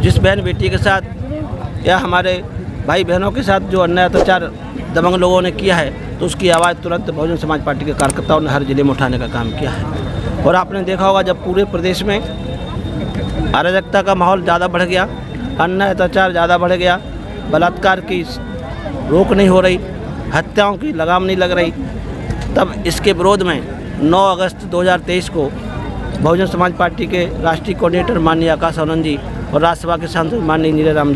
जिस बहन बेटी के साथ या हमारे भाई बहनों के साथ जो अन्याय अत्याचार दबंग लोगों ने किया है, तो उसकी आवाज़ तुरंत बहुजन समाज पार्टी के कार्यकर्ताओं ने हर जिले में उठाने का काम किया है। और आपने देखा होगा, जब पूरे प्रदेश में अराजकता का माहौल ज़्यादा बढ़ गया, अन्याय अत्याचार ज़्यादा बढ़ गया, बलात्कार की रोक नहीं हो रही, हत्याओं की लगाम नहीं लग रही, तब इसके विरोध में 9 अगस्त 2023 को बहुजन समाज पार्टी के राष्ट्रीय कोऑर्डिनेटर माननीय आकाश आनंद जी और राज्यसभा के सांसद माननीय नीरे राम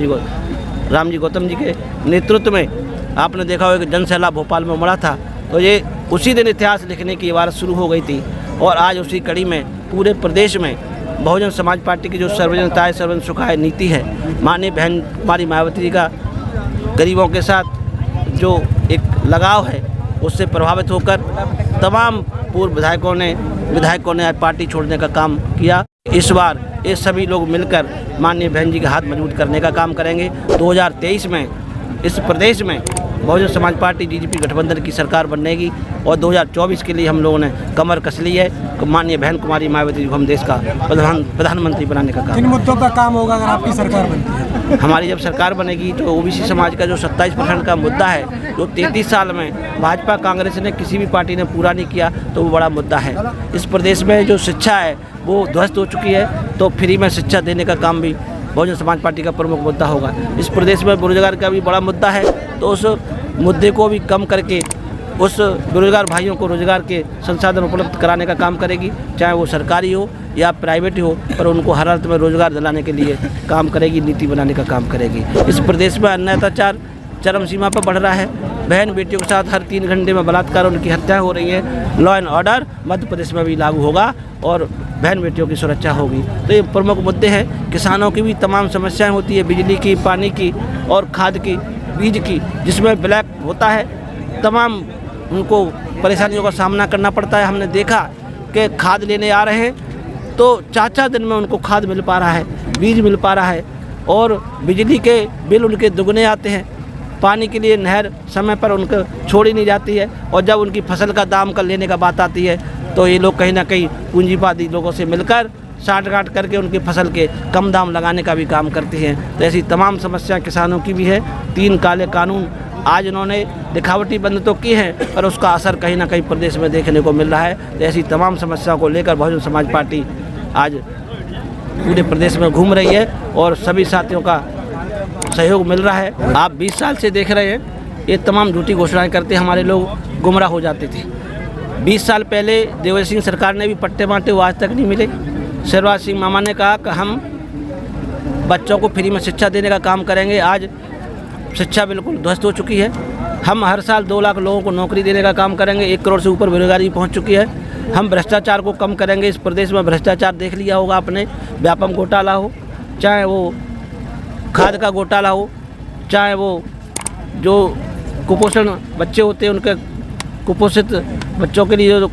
जी गौतम जी के नेतृत्व में आपने देखा होगा कि जनसैलाब भोपाल में उमड़ा था। तो ये उसी दिन इतिहास लिखने की इबारत शुरू हो गई थी और आज उसी कड़ी में पूरे प्रदेश में बहुजन समाज पार्टी की जो सर्वजन हिताय सर्वजन सुखाय नीति है, माननीय बहन कुमारी मायावती जी का गरीबों के साथ जो एक लगाव है, उससे प्रभावित होकर तमाम पूर्व विधायकों ने पार्टी छोड़ने का काम किया। इस बार ये सभी लोग मिलकर माननीय बहन जी का हाथ मजबूत करने का काम करेंगे। 2023 में इस प्रदेश में बहुजन समाज पार्टी जीजेपी गठबंधन की सरकार बनेगी और 2024 के लिए हम लोगों ने कमर कस ली है। माननीय बहन कुमारी मायावती जी को हम देश का प्रधानमंत्री बनाने का काम। किन मुद्दों पर काम होगा अगर आपकी सरकार बनती है? हमारी जब सरकार बनेगी तो ओबीसी समाज का जो 27% का मुद्दा है, जो 33 साल में भाजपा कांग्रेस ने किसी भी पार्टी ने पूरा नहीं किया, तो वो बड़ा मुद्दा है। इस प्रदेश में जो शिक्षा है वो ध्वस्त हो चुकी है, तो फ्री में शिक्षा देने का काम भी बहुजन समाज पार्टी का प्रमुख मुद्दा होगा। इस प्रदेश में बेरोजगार का भी बड़ा मुद्दा है, तो उस मुद्दे को भी कम करके उस बेरोजगार भाइयों को रोजगार के संसाधन उपलब्ध कराने का काम करेगी, चाहे वो सरकारी हो या प्राइवेट हो, पर उनको हर हालत में रोजगार दिलाने के लिए काम करेगी, नीति बनाने का काम करेगी। इस प्रदेश में अन्याय अत्याचार चरम सीमा पर बढ़ रहा है। बहन बेटियों के साथ हर 3 घंटे में बलात्कार, उनकी हत्या हो रही है। Law and order Madhya Pradesh में भी लागू होगा और बहन बेटियों की सुरक्षा होगी। तो ये प्रमुख मुद्दे हैं। किसानों की भी तमाम समस्याएं होती है, बिजली की, पानी की और खाद की, बीज की, जिसमें ब्लैक होता है। तमाम उनको परेशानियों का सामना करना पड़ता है। हमने देखा कि खाद लेने आ रहे हैं तो 4-4 दिन में उनको खाद मिल पा रहा है, बीज मिल पा रहा है और बिजली के बिल उनके दुगने आते हैं। पानी के लिए नहर समय पर उनको छोड़ी नहीं जाती है और जब उनकी फसल का दाम का लेने का बात आती है तो ये लोग कहीं ना कहीं पूंजीवादी लोगों से मिलकर साठ-गांठ करके उनकी फसल के कम दाम लगाने का भी काम करते हैं। तो ऐसी तमाम समस्याएं किसानों की भी है। 3 काले कानून आज उन्होंने दिखावटी बंद तो की है, पर उसका असर कहीं ना कहीं प्रदेश में देखने को मिल रहा है। तो ऐसी तमाम समस्याओं को लेकर बहुजन समाज पार्टी आज पूरे प्रदेश में घूम रही है और सभी साथियों का सहयोग मिल रहा है। आप 20 साल से देख रहे हैं, ये तमाम झूठी घोषणाएं करते हमारे लोग गुमराह हो जाते थे। 20 साल पहले देवेंद्र सिंह सरकार ने भी पट्टे बांटे, वो आज तक नहीं मिले। शिवराज सिंह मामा ने कहा कि हम बच्चों को फ्री में शिक्षा देने का काम करेंगे। आज शिक्षा बिल्कुल ध्वस्त हो चुकी है। हम हर साल 2 लाख लोगों को नौकरी देने का काम करेंगे। 1 करोड़ से ऊपर बेरोजगारी पहुंच चुकी है। हम भ्रष्टाचार को कम करेंगे। इस प्रदेश में भ्रष्टाचार देख लिया होगा आपने, व्यापम घोटाला हो, चाहे वो खाद का घोटाला हो, चाहे वो जो कुपोषण बच्चे होते हैं उनके कुपोषित बच्चों के लिए जो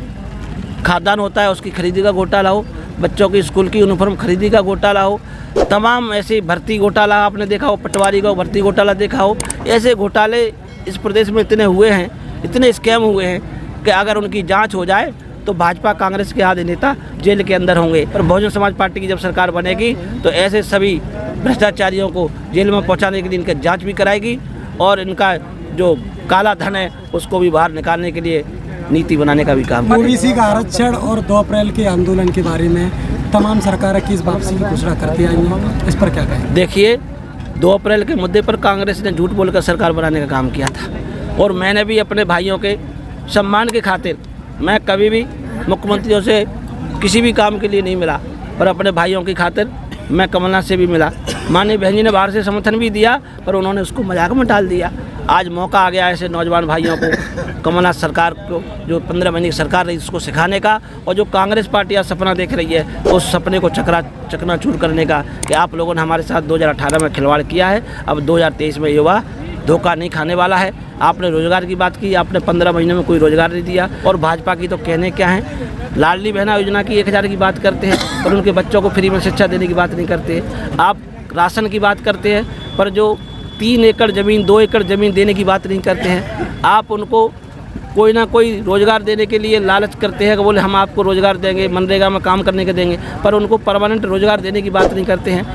खाद्यान्न होता है उसकी खरीदी का घोटाला हो, बच्चों की स्कूल की यूनिफॉर्म खरीदी का घोटाला हो, तमाम ऐसे भर्ती घोटाला आपने देखा हो, पटवारी का भर्ती घोटाला देखा हो। ऐसे घोटाले इस प्रदेश में इतने हुए हैं, इतने स्कैम हुए हैं कि अगर उनकी जांच हो जाए तो भाजपा कांग्रेस के आधे नेता जेल के अंदर होंगे। और बहुजन समाज पार्टी की जब सरकार बनेगी तो ऐसे सभी भ्रष्टाचारियों को जेल में पहुंचाने के लिए इनकी जांच भी कराएगी और इनका जो काला धन है उसको भी बाहर निकालने के लिए नीति बनाने का भी काम। ओबीसी का आरक्षण और 2 अप्रैल के आंदोलन के बारे में तमाम सरकारें किस वापसी की घोषणा करती आई हैं, इस पर क्या कहें? देखिए, 2 अप्रैल के मुद्दे पर कांग्रेस ने झूठ बोलकर सरकार बनाने का काम किया था और मैंने भी अपने भाइयों के सम्मान के खातिर मैं कभी भी मुख्यमंत्रियों से किसी भी काम के लिए नहीं मिला, पर अपने भाइयों की खातिर मैं कमलनाथ से भी मिला। माननीय बहन जी ने बाहर से समर्थन भी दिया, पर उन्होंने उसको मजाक में डाल दिया। आज मौका आ गया ऐसे नौजवान भाइयों को, कमलनाथ सरकार को जो 15 महीने की सरकार रही उसको सिखाने का, और जो कांग्रेस पार्टी आज सपना देख रही है उस सपने को चकनाचूर करने का कि आप लोगों ने हमारे साथ 2018 में खिलवाड़ किया है, अब 2023 में युवा धोखा नहीं खाने वाला है। आपने रोजगार की बात की, आपने 15 महीने में कोई रोजगार नहीं दिया। और भाजपा की तो कहने क्या है, लाडली बहना योजना की 1000 की बात करते हैं पर उनके बच्चों को फ्री में शिक्षा देने की बात नहीं करते। आप राशन की बात करते हैं पर जो 3 एकड़ ज़मीन 2 एकड़ ज़मीन देने की बात नहीं करते हैं। आप उनको कोई ना कोई रोज़गार देने के लिए लालच करते हैं कि बोले हम आपको रोज़गार देंगे, मनरेगा में काम करने के देंगे, पर उनको परमानेंट रोज़गार देने की बात नहीं करते हैं।